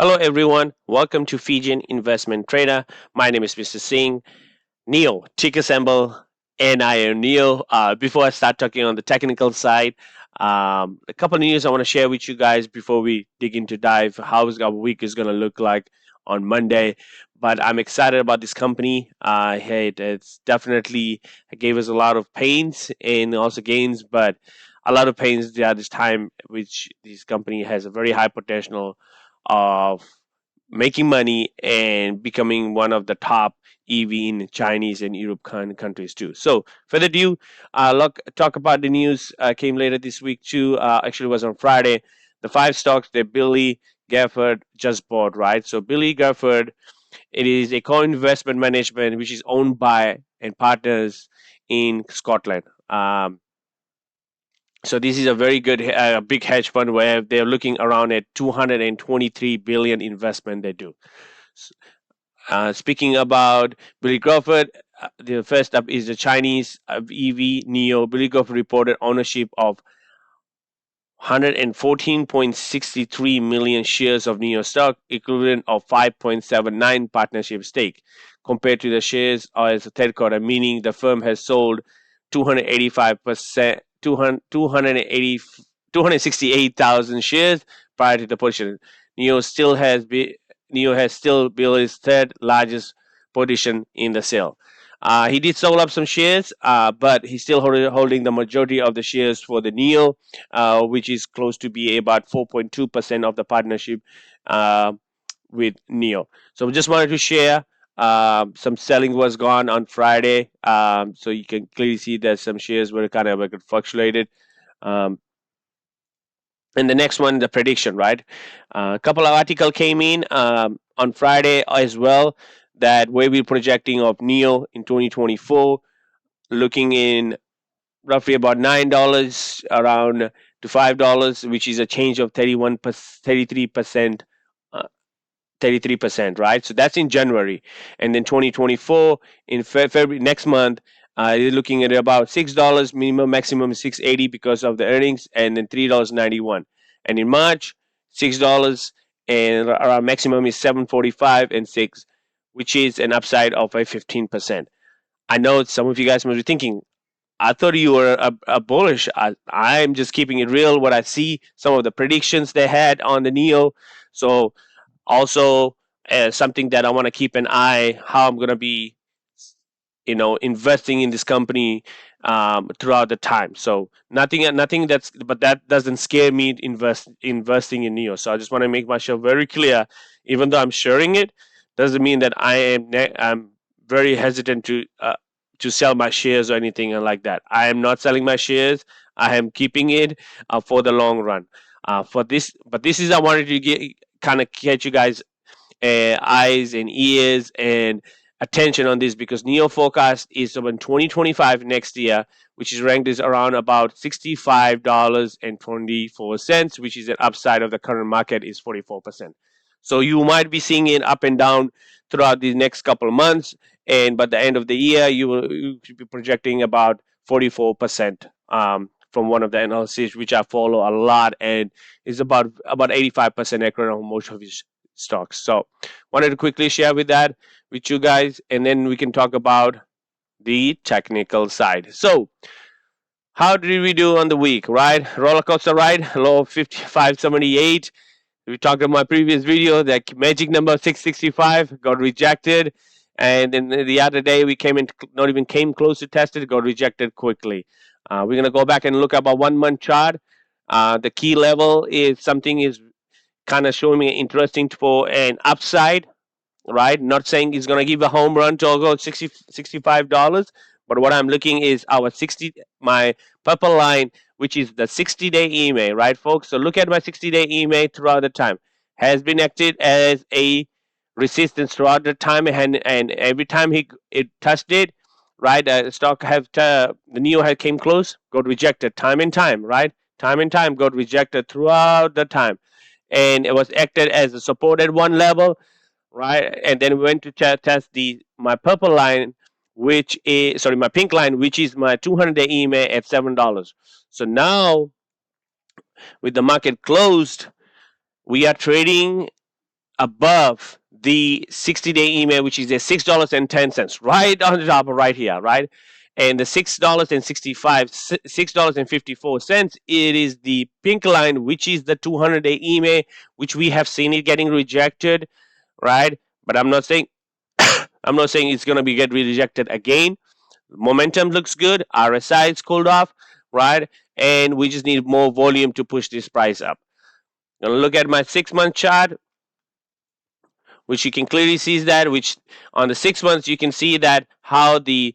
Hello everyone, welcome to Fijian Investment Trader. My name is Mr. Singh. NIO, ticker symbol NIO. Before I start talking on the technical side, a couple of news I want to share with you guys before we dig into dive how our week is going to look like on Monday. But I'm excited about this company. Hey, it's definitely gave us a lot of pains and also gains, but a lot of pains at this time, which this company has a very high potential of making money and becoming one of the top EV in Chinese and European countries too. So, further ado, talk about the news came later this week too. Actually, it was on Friday. The five stocks that Billy Gafford just bought, right? So, Billy Gafford, it is a co-investment management which is owned by and partners in Scotland. So this is a very good big hedge fund where they're looking around at 223 billion investment they do. Speaking about Billy Crawford, the first up is the Chinese EV NIO. Billy Crawford reported ownership of 114.63 million shares of NIOstock, equivalent of 5.79 partnership stake, compared to the shares as a third quarter, meaning the firm has sold 285%, 268,000 shares prior to the position. NIO has still built its third largest position in the sale. He did sell up some shares, but he's still holding the majority of the shares for the NIO, which is close to be about 4.2% of the partnership with NIO. So we just wanted to share. Some selling was gone on Friday, so you can clearly see that some shares were kind of fluctuated. Um, and the next one, the prediction, right? A couple of article came in on Friday as well that where we're projecting of NIO in 2024, looking in roughly about $9 around to $5, which is a change of 33%. 33%, right? So that's in January. And then 2024 in February next month, you're looking at about $6 minimum, maximum 6.80 because of the earnings, and then $3.91. And in March, $6 and our maximum is 7.45 and 6, which is an upside of a 15%. I know some of you guys must be thinking, I thought you were a bullish. I'm just keeping it real. What I see, some of the predictions they had on the NIO. So also something that I want to keep an eye how I'm going to be investing in this company throughout the time. So nothing that's but that doesn't scare me investing in NIO. So I just want to make myself very clear. Even though I'm sharing it, doesn't mean that I'm very hesitant to sell my shares or anything like that. I am not selling my shares. I am keeping it for the long run. But this is I wanted to get kind of catch you guys eyes and ears and attention on this because NIO forecast is in 2025 next year, which is ranked as around about $65.24, which is an upside of the current market is 44%. So you might be seeing it up and down throughout the next couple of months, and by the end of the year, you should be projecting about 44%. From one of the analyses which I follow a lot, and is about 85% accurate on most of his stocks. So wanted to quickly share with you guys, and then we can talk about the technical side. So how did we do on the week, right? Roller coaster ride, low of 55.78. We talked in my previous video that magic number 665 got rejected, and then the other day we not even came close to test it, got rejected quickly. We're gonna go back and look at our 1 month chart. The key level is something is kind of showing me interesting for an upside, right? Not saying it's going to give a home run to go $65, but what I'm looking is my purple line, which is the 60-day EMA, right, folks? So look at my 60-day EMA throughout the time. Has been acted as a resistance throughout the time, and every time it touched it, right? Stock the NIO had came close, got rejected time and time, right? Time and time got rejected throughout the time, and it was acted as a support at one level, right? And then we went to test my purple line, my pink line, which is my 200-day EMA at $7. So now, with the market closed, we are trading above the 60-day EMA, which is a $6.10, right on the top of right here, right? And the $6.54, it is the pink line, which is the 200-day EMA, which we have seen it getting rejected, right? But I'm not saying it's going to be get rejected again. Momentum looks good. RSI is cooled off, right? And we just need more volume to push this price up. Gonna look at my 6-month chart, which you can clearly see that, which on the 6 months you can see that how the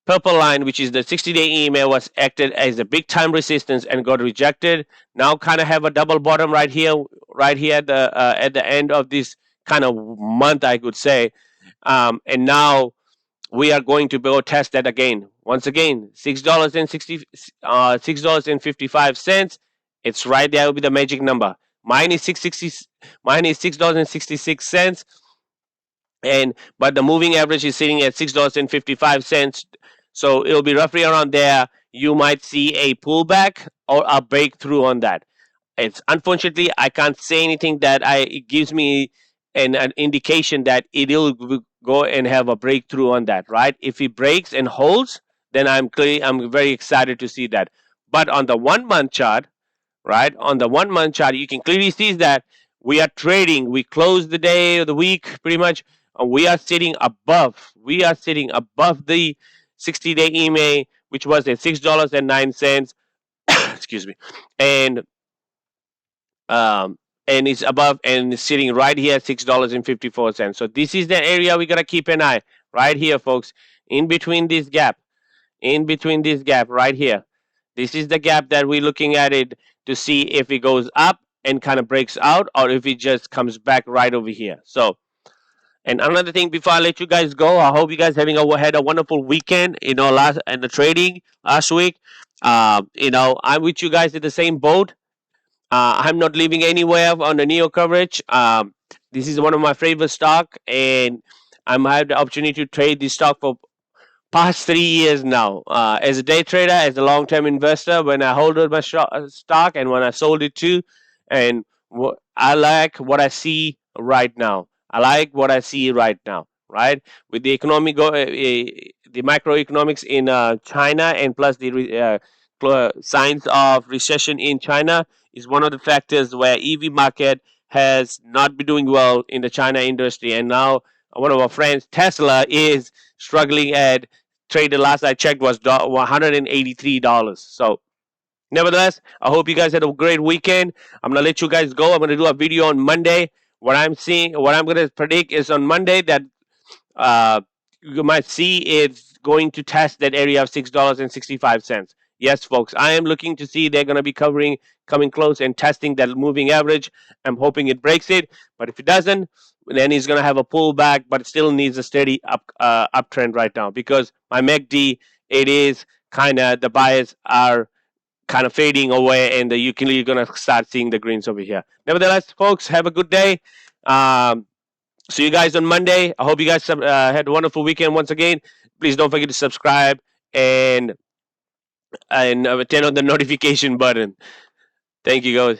purple line, which is the 60-day EMA, was acted as a big time resistance and got rejected. Now kind of have a double bottom right here at the end of this kind of month, I could say. And now we are going to go test that again. Once again, $6.55. It's right there. Will be the magic number. Mine is $6.66, but the moving average is sitting at $6.55. So it'll be roughly around there. You might see a pullback or a breakthrough on that. It's unfortunately I can't say anything that it gives me an indication that it'll go and have a breakthrough on that, right? If it breaks and holds, then I'm very excited to see that. But on the 1 month chart, right? On the 1 month chart, you can clearly see that we are trading. We close the day or the week pretty much. We are sitting above. We are sitting above the 60-day EMA, which was at $6.09. Excuse me, and it's above and it's sitting right here at $6.54. So this is the area we gotta keep an eye right here, folks. In between this gap, right here. This is the gap that we're looking at it to see if it goes up and kind of breaks out or if it just comes back right over here. So, and another thing before I let you guys go, I hope you guys had a wonderful weekend. Last and the trading last week. I'm with you guys in the same boat. I'm not leaving anywhere on the NIO coverage. This is one of my favorite stock, and I'm have the opportunity to trade this stock for past 3 years now. As a day trader, as a long-term investor, when I hold my stock and when I sold it too, and I like what I see right now. Right? With the the macroeconomics in China, and plus the signs of recession in China is one of the factors where EV market has not been doing well in the China industry, and now one of our friends, Tesla, is struggling at trade. The last I checked was $183. So, nevertheless, I hope you guys had a great weekend. I'm gonna let you guys go. I'm gonna do a video on Monday. What I'm gonna predict is on Monday that you might see it's going to test that area of $6.65. Yes, folks, I am looking to see they're going to be coming close and testing that moving average. I'm hoping it breaks it, but if it doesn't, then he's going to have a pullback, but it still needs a steady uptrend right now because my MACD, it is kind of the buyers are kind of fading away, and you're going to start seeing the greens over here. Nevertheless, folks, have a good day. See you guys on Monday. I hope you guys had a wonderful weekend once again. Please don't forget to subscribe and turn on the notification button. Thank you, guys.